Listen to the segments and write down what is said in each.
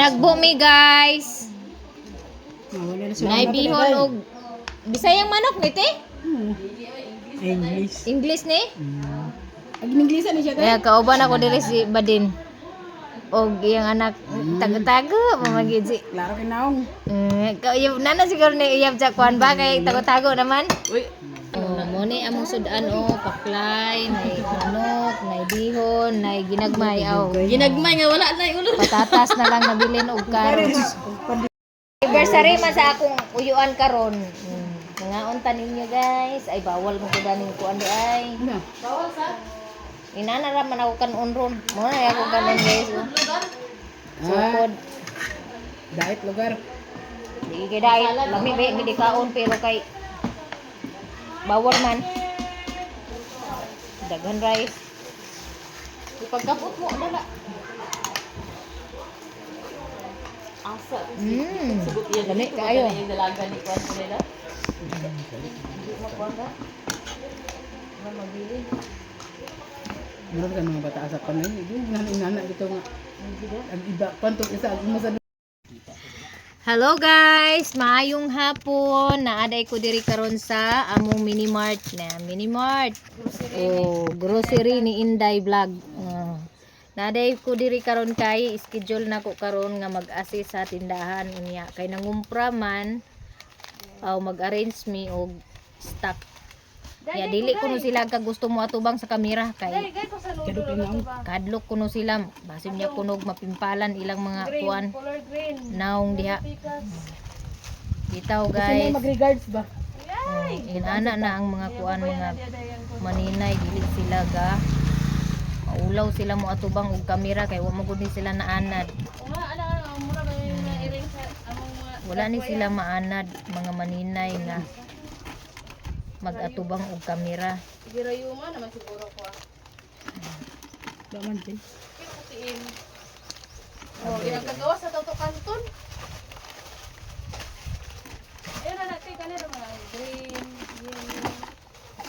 Ginagbo mi guys. Naibihon og Bisayang manok ni te? English. English ni? Ag Inglesan ni siya ta. Kaya kauban ako diri si Badin. Og iyang anak tago-tago mamagid si. Klaro kay naong. Yung nana siguro ni iyab sa kuan ba kay tago-tago naman. Uy. Oh, mo ni among sudan paklay, nay manok, nay bihon, nay ginagmay aw. Ginagmay nga wala na ulo. Patatas na lang nabilin og carrots. Anniversary man sa akong uyuan karon. Nangaon ta ninyo guys. Ay bawal mo ko ganing kuan di ay. Bawal sa Inana ra man ako kanon ron. Mo na ako kanon guys. Sukod. diet lugar. Di kay dahil lami ba mi di kaon pero kay bawal man. Daghan rice. Ipagkapot mo dala. Asa. Lami kaayo. Yung dalaga ni kuan nila. Meron ka mga bata sa panay. Yung nana dito nga. Ang iba. Pantong isa. Ang masad. Hello guys, maayong hapon. Naaday ko diri karon sa among mini mart na. Mini mart. Oh, grocery ni Inday Vlog. Naaday ko diri karon kay schedule na ko karon nga mag-assist sa tindahan unya kay nangumpra man aw mag-arrange me og stock. Ya dili ko no sila kag gusto mo atubang sa kamera kay kadlok ko no sila basin niya kunog mapimpalan ilang mga kuan naong diha. Bitaw guys. Mag-regards ba? Inana na ang mga kuan mga maninay dili sila ga maulaw sila mo atubang og kamera kay wa mo gud ni sila naanad. Wala ni sila maanad mga maninay nga mag-atubang og kamera. Girayuma naman siguro ko. Daman din. Putiin. Oh, ilang kagawa sa Toto Canton. Ayun na natin kanina mga green.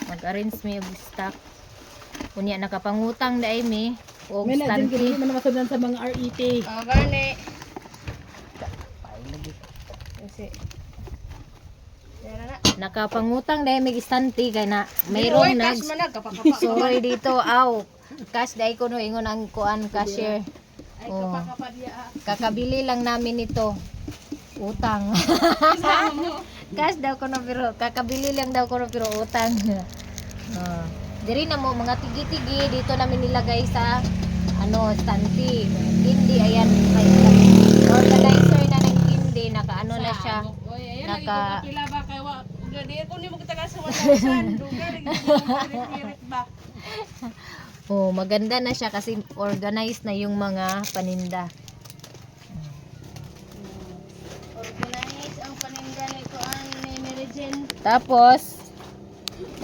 Mag-arrange me og stock. Unya nakapangutang dai mi og May na dyan stanti. man masudan sa mga RET. Gani. Kasi Nakapangutang dai mi istanti kay na mayroong nag sorry dito aw. Cash dai ko no ingon ang kuan cashier. Oh. Kakabili lang namin ito. Utang. Cash daw ko no pero kakabili lang daw ko no pero utang. Diri na mo mga tigi-tigi dito namin nilagay sa ano tanti. Hindi ayan may organizer na ng hindi naka ano na siya. Naka Oh, maganda na siya kasi organized na yung mga paninda. organize ang paninda nito ni Merijen. Tapos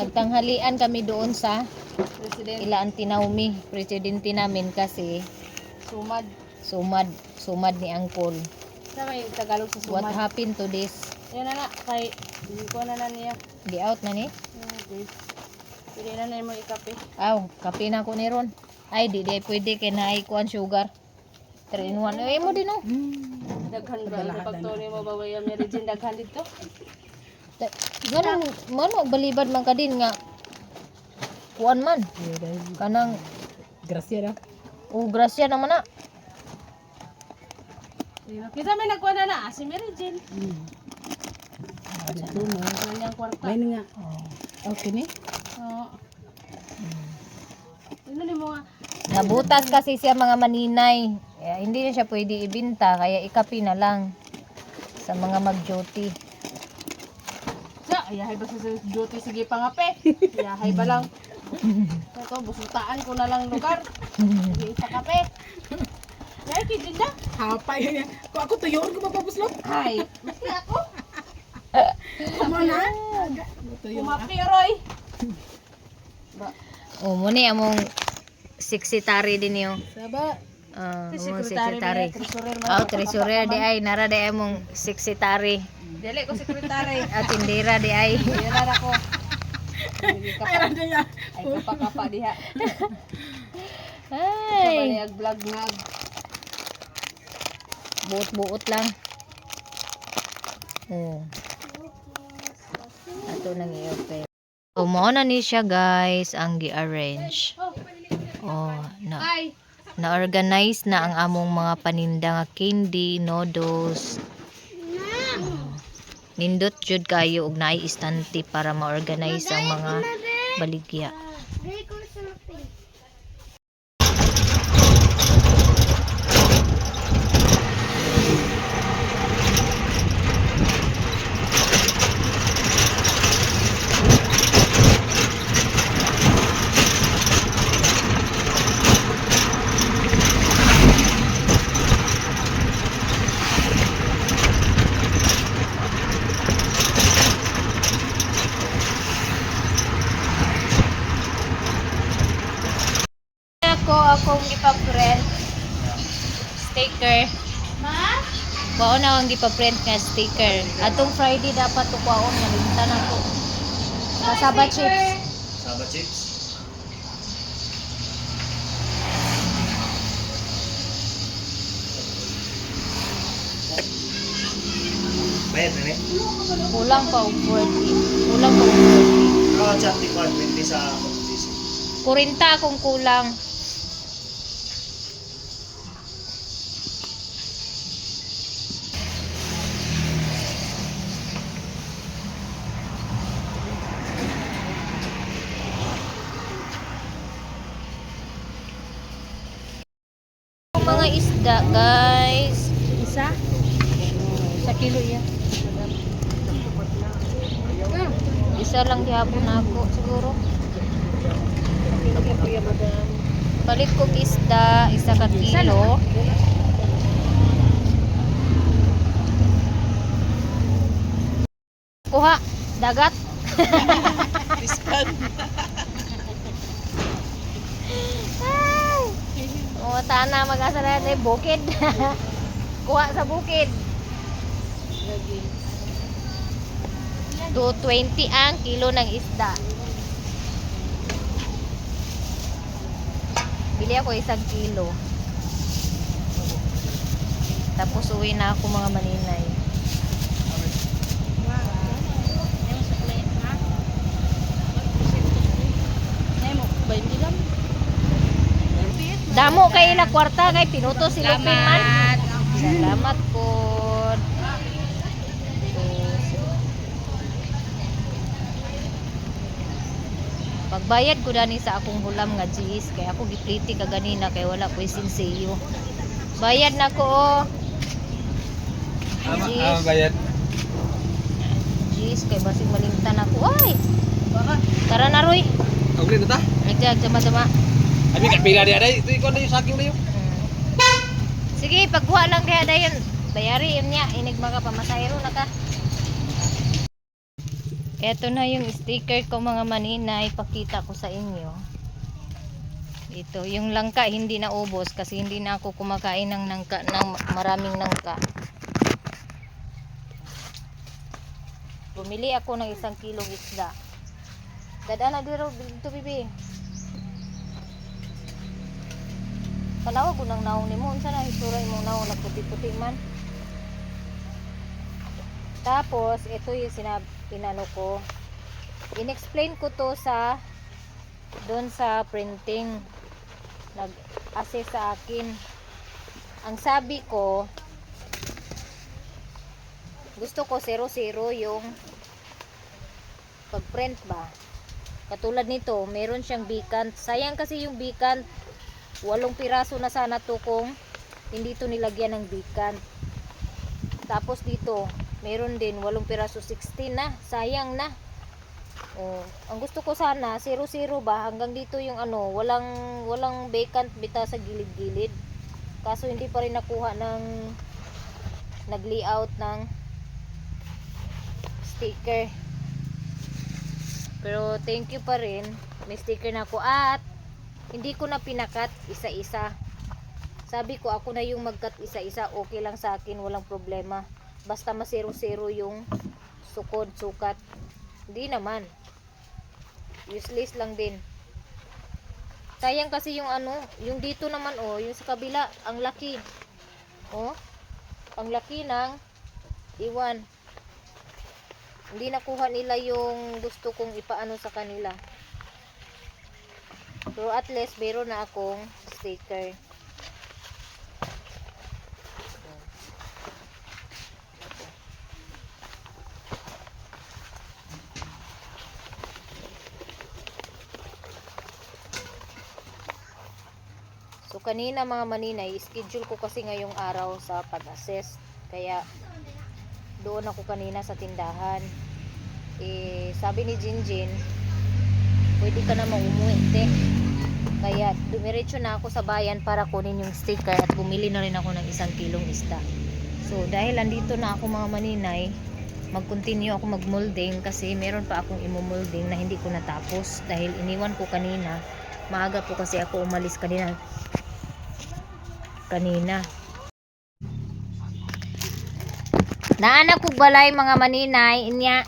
nagtanghalian kami doon sa President Ilaan Tinaumi, presidente namin kasi sumad ni Angkol. Sa may Tagalog sa What Sumad. happened to this? Yan na kay hindi ko na niya. Di out na ni? Okay. Pwede na mo ikape. Aw, kape na ko ni ron. Ay, di pwede kay naay kuan sugar. 3 in 1. Ay mo din oh. Daghan ba ang pagtuni mo ba yung Merijen daghan dito? Ganun, man balibad man ka din nga kuan man. Kanang Gracia na. grasya naman na. Kita may nagkuha na si Merijen. Kanyang kwarta. May nga. Okay ni? Oo. Ano ni mo nga? Nabutas kasi siya mga maninay. Kaya hindi na siya pwede ibinta kaya ikapi na lang sa mga mag-duty. Ayahay ba sa duty sige pangape? Ayahay ba lang? Ito, busutaan ko na lang lugar. Sige sa kape. Ay, kidinda. Hapay niya. Kung ako tuyon ko mapapuslot. Ay, mesti ako. Come on na. Kumapi, Roy. O, muni among sekretary din niyo. Saba. Among sekretary. Treasurer Oh, treasurer di ay. Nara di ay among sekretary. Dili ko sekretary. At tindira di ay. Yan na ako. Ay, kapa-kapa diha. Ay. Ay, vlog nga. Buot-buot lang. Oh. Ato nang i-open. So, mo na ni siya guys ang gi-arrange. Oh, na-organize na ang among mga paninda nga candy, noodles. Nindot jud kayo og naay istante para ma-organize ang mga baligya. Akong ipa-print sticker. Baon na akong ipa-print nga sticker. Atong Friday dapat tukwaon nga lintan ako. Saba chips. Saba chips. Bayad na ni. Kulang pa og 40. Kulang pa og 40. Pero chat department ni sa competition. 40 akong kulang. Mga isda guys. Isa? Sa kilo yan. Isa lang gihapon ako siguro. Palit kong isda, isa ka kilo. Kuha, dagat. O, tana mag-asa na natin, bukid. Kuha sa bukid. 220 ang kilo ng isda. Bili ako 1 kilo. Tapos uwi na ako mga maninay. Damo kay ila kwarta kay pinuto sila man. Salamat po. Pagbayad ko dani sa akong hulam nga G's kay ako gipliti ka ganina kay wala ko sinseyo. Bayad na ko oh. Bayad. G's kay basig malimtan ako. Ay. Tara na Roy. Okay na ta. Nagdag sama-sama. Abi ka pila dia day. Ito ikaw na yung saking na yun. Sige, pagkuha lang kaya dayon. Bayari yun niya. Inig mga pamasahero na ka. Ito na yung sticker ko mga maninay. Ipakita ko sa inyo. Ito, yung langka hindi na ubos kasi hindi na ako kumakain ng nangka, ng maraming nangka. Bumili ako ng 1 kilong isda. Dadaan na dito, bibi. Panawag ko ng naong ni mo. Unsa na isuray mong naong na puti-puti man. Tapos, ito yung pinano ko. In-explain ko to sa doon sa printing. Nag-assist sa akin. Ang sabi ko, gusto ko 0-0 yung pag-print ba. Katulad nito, meron siyang bikant. Sayang kasi yung bikant. 8 piraso na sana to kung hindi to nilagyan ng bikant. Tapos dito, meron din 8 piraso, 16 na. Sayang na. Oh, ang gusto ko sana 0-0 ba hanggang dito yung ano, walang bikant bita sa gilid-gilid. Kaso hindi pa rin nakuha ng nag-layout ng sticker. Pero thank you pa rin. May sticker na ako at hindi ko na pinakat isa-isa. Sabi ko ako na yung magkat isa-isa, okay lang sa akin, walang problema. Basta ma-0-0 yung sukod, sukat. Hindi naman. Useless lang din. Sayang kasi yung ano, yung dito naman oh, yung sa kabila, ang laki. Oh. ang laki ng iwan. Hindi nakuha nila yung gusto kong ipaano sa kanila. Pero at least meron na akong sticker. So kanina mga maninay, schedule ko kasi ngayong araw sa pag-assess. Kaya doon ako kanina sa tindahan. Sabi ni Jinjin, pwede ka na umuwi, te. Kaya dumiretso na ako sa bayan para kunin yung sticker at bumili na rin ako ng 1 kilong isda. So dahil andito na ako mga maninay, mag-continue ako mag-molding kasi meron pa akong imo-molding na hindi ko natapos dahil iniwan ko kanina. Maaga po kasi ako umalis kanina. Naanak ko balay mga maninay inya.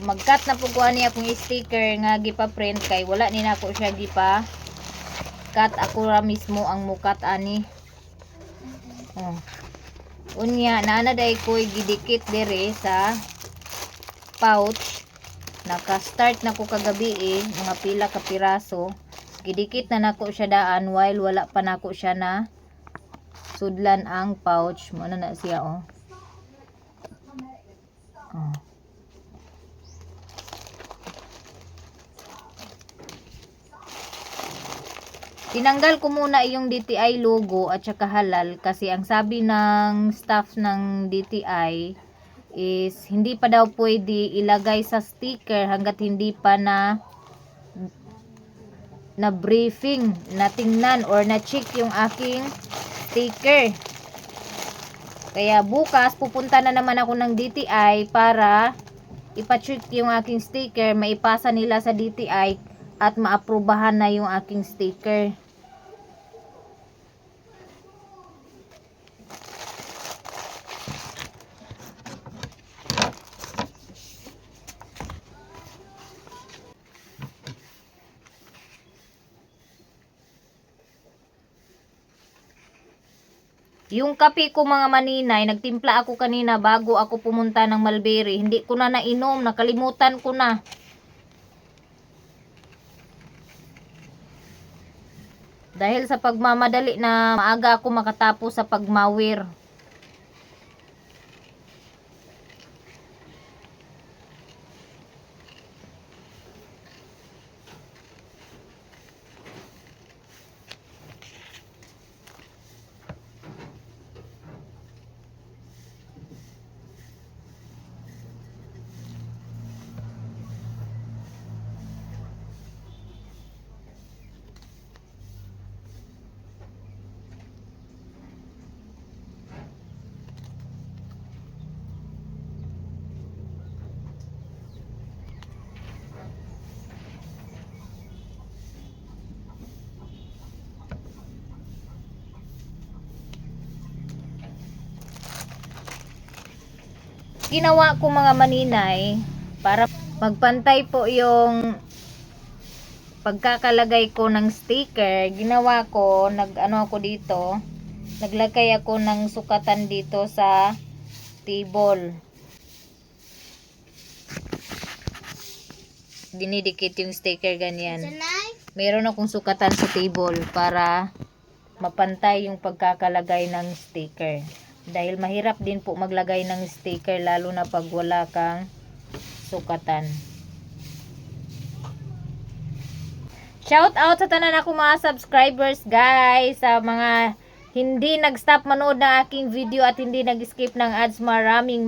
Mag-cut na po ko ani akong sticker nga gipa-print kay wala ni nako siya gipa cut, ako ra mismo ang mukat ani. Unya naana day ko gidikit dire sa pouch. Naka-start na ko kagabi mga pila ka piraso. Gidikit na nako siya daan while wala pa nako siya na sudlan ang pouch. Mo na siya Tinanggal ko muna yung DTI logo at saka halal kasi ang sabi ng staff ng DTI is hindi pa daw pwede ilagay sa sticker hanggat hindi pa na briefing, na tingnan or na check yung aking sticker. Kaya bukas pupunta na naman ako ng DTI para ipa-check yung aking sticker, maipasa nila sa DTI at maaprubahan na yung aking sticker. Yung kape ko mga maninay, nagtimpla ako kanina bago ako pumunta ng Mulberry. Hindi ko na nainom, nakalimutan ko na. Dahil sa pagmamadali na maaga ako makatapos sa pagmawir. Ginawa ko mga maninay para magpantay po yung pagkakalagay ko ng sticker. Ginawa ko, nag-ano ako dito, naglagay ako ng sukatan dito sa table. Dinidikit yung sticker ganyan. Meron akong sukatan sa table para mapantay yung pagkakalagay ng sticker. Dahil mahirap din po maglagay ng sticker lalo na pag wala kang sukatan. Shout out sa tanan ako mga subscribers guys, sa mga hindi nag-stop manood ng aking video at hindi nag-skip ng ads. Maraming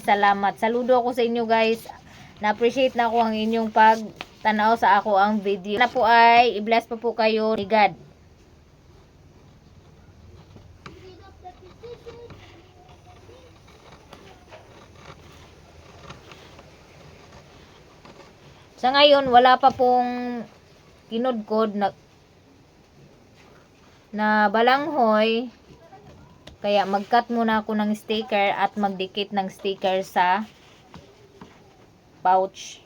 salamat. Saludo ako sa inyo guys. Na-appreciate na ako ang inyong pagtanaw sa ako ang video. Na po ay i-bless pa po kayo ni God. Sa ngayon, wala pa pong kinudkod na balanghoy. Kaya mag-cut muna ako ng sticker at magdikit ng sticker sa pouch.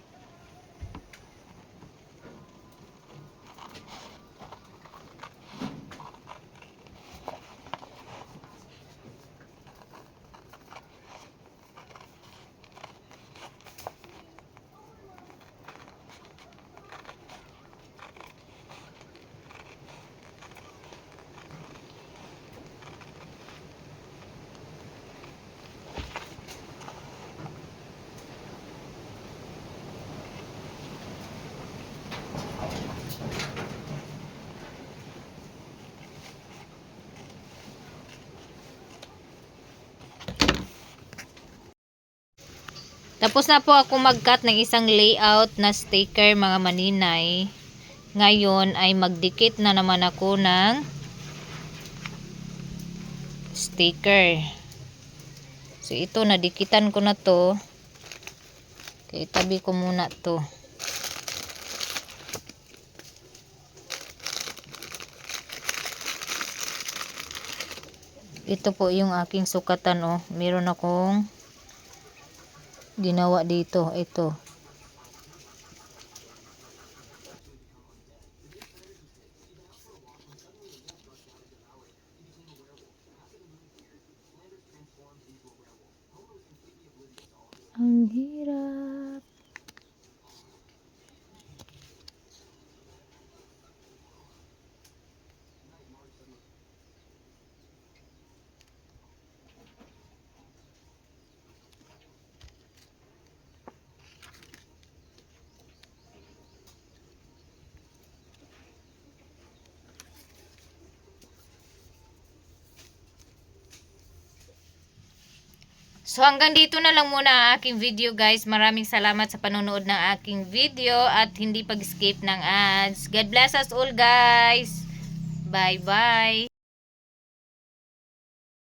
Tapos na po ako mag-cut ng isang layout na sticker mga maninay. Ngayon ay magdikit na naman ako ng sticker. So ito, nadikitan ko na to. Okay, tabi ko muna to. Ito po yung aking sukatan, oh. Meron akong ginawa dito. Ito. Ang hirap. So hanggang dito na lang muna ang aking video guys. Maraming salamat sa panonood ng aking video at hindi pag-skip ng ads. God bless us all guys. Bye bye.